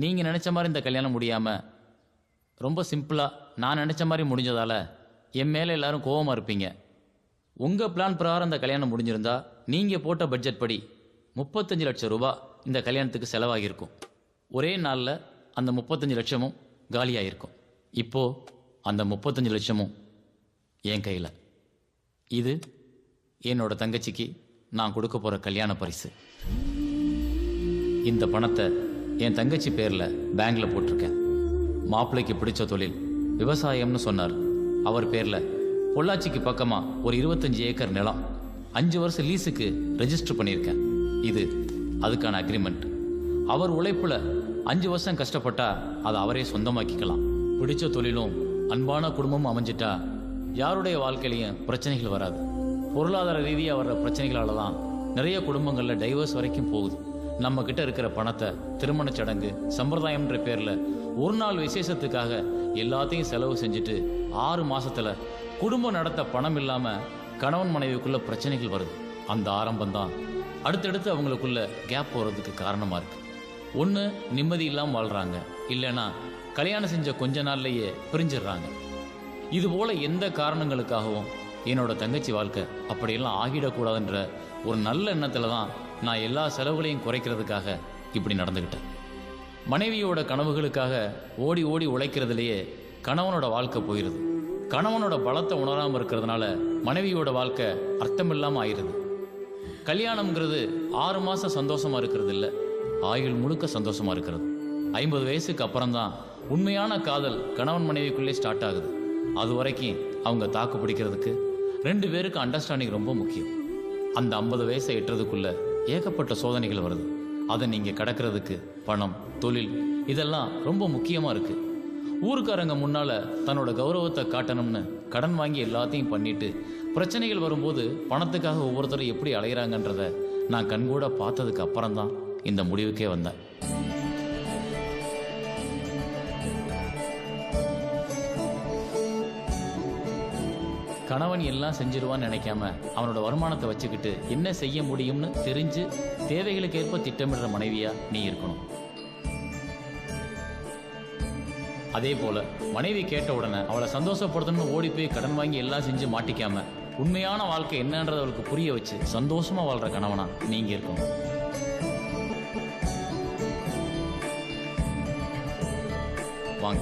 நீங்கள் நினச்ச மாதிரி இந்த கல்யாணம் முடியாமல் ரொம்ப சிம்பிளாக நான் நினச்ச மாதிரி முடிஞ்சதால் என் மேலே எல்லாரும் கோவமாக இருப்பீங்க. உங்கள் பிளான் பிரகாரம் இந்த கல்யாணம் முடிஞ்சிருந்தா நீங்கள் போட்ட பட்ஜெட் படி 35 லட்சம் ரூபாய் இந்த கல்யாணத்துக்கு செலவாகியிருக்கும். ஒரே நாளில் அந்த 35 லட்சமும் காலியாகிருக்கும். இப்போது அந்த 35 லட்சமும் என் கையில். இது என்னோட தங்கச்சிக்கு நான் கொடுக்க போகிற கல்யாண பரிசு. இந்த பணத்தை என் தங்கச்சி பேரில் பேங்க்ல போட்டிருக்கேன். மாப்பிள்ளைக்கு பிடிச்ச தொழில் விவசாயம்னு சொன்னார். அவர் பேரில் பொள்ளாச்சிக்கு பக்கமாக ஒரு 25 ஏக்கர் நிலம் 5 வருஷம் லீஸுக்கு ரெஜிஸ்டர் பண்ணியிருக்கேன். இது அதுக்கான அக்ரிமெண்ட். அவர் உழைப்புல 5 வருஷம் கஷ்டப்பட்டா அதை அவரே சொந்தமாக்கிக்கலாம். பிடிச்ச தொழிலும் அன்பான குடும்பமும் அமைஞ்சிட்டா யாருடைய வாழ்க்கையிலையும் பிரச்சனைகள் வராது. பொருளாதார ரீதியாக வர்ற பிரச்சனைகளால தான் நிறைய குடும்பங்களில் டைவர்ஸ் வரைக்கும் போகுது. நம்ம கிட்ட இருக்கிற பணத்தை திருமண சடங்கு சம்பிரதாயம்ன்ற பேரில் ஒரு நாள் விசேஷத்துக்காக எல்லாத்தையும் செலவு செஞ்சுட்டு 6 மாசத்துல குடும்பம் நடத்த பணம் இல்லாமல் கணவன் மனைவிக்குள்ள பிரச்சனைகள் வருது. அந்த ஆரம்பம் தான் அடுத்தடுத்து அவங்களுக்குள்ள கேப் போகிறதுக்கு காரணமாக இருக்கு. ஒன்று நிம்மதி இல்லாமல் வாழ்கிறாங்க, இல்லைன்னா கல்யாணம் செஞ்ச கொஞ்ச நாள்லேயே பிரிஞ்சிடுறாங்க. இது போல எந்த காரணங்களுக்காகவும் என்னோட தங்கச்சி வாழ்க்கை அப்படியெல்லாம் ஆகிடக்கூடாதுன்ற ஒரு நல்ல எண்ணத்தில் தான் நான் எல்லா செலவுகளையும் குறைக்கிறதுக்காக இப்படி நடந்துக்கிட்டேன். மனைவியோட கனவுகளுக்காக ஓடி ஓடி உழைக்கிறதுலையே கணவனோட வாழ்க்கை போயிடுது. கணவனோட பலத்தை உணராமல் இருக்கிறதுனால மனைவியோட வாழ்க்கை அர்த்தமில்லாமல் ஆயிடுது. கல்யாணம்ங்கிறது 6 மாதம் சந்தோஷமாக இருக்கிறது இல்லை, ஆயுள் முழுக்க சந்தோஷமாக இருக்கிறது. 50 வயசுக்கு அப்புறம்தான் உண்மையான காதல் கணவன் மனைவிக்குள்ளே ஸ்டார்ட் ஆகுது. அது வரைக்கும் அவங்க தாக்கு பிடிக்கிறதுக்கு 2 பேருக்கு அண்டர்ஸ்டாண்டிங் ரொம்ப முக்கியம். அந்த 50 வயசை எட்டுறதுக்குள்ள ஏகப்பட்ட சோதனைகள் வருது. அதை நீங்கள் கடக்கிறதுக்கு பணம், தொழில் இதெல்லாம் ரொம்ப முக்கியமாக இருக்குது. ஊருக்காரங்க முன்னால் தன்னோட கௌரவத்தை காட்டணும்னு கடன் வாங்கி எல்லாத்தையும் பண்ணிட்டு பிரச்சனைகள் வரும்போது பணத்துக்காக ஒவ்வொருத்தரும் எப்படி அலையிறாங்கன்றத நான் கண்கூட பார்த்ததுக்கு அப்புறம்தான் இந்த முடிவுக்கே வந்தேன். கணவன் எல்லாம் செஞ்சிருவான்னு நினைக்காம அவனோட வருமானத்தை வச்சுக்கிட்டு என்ன செய்ய முடியும்னு தெரிஞ்சு தேவைகளுக்கு ஏற்ப திட்டமிடுற மனைவியா நீ இருக்கணும். அதே போல மனைவி கேட்ட உடனே அவளை சந்தோஷப்படுத்தணும்னு ஓடி போய் கடன் வாங்கி எல்லாம் செஞ்சு மாட்டிக்காம உண்மையான வாழ்க்கை என்னன்றதை அவளுக்கு புரிய வச்சு சந்தோஷமா வாழ்ற கணவனா நீங்க இருக்கணும். வாங்க.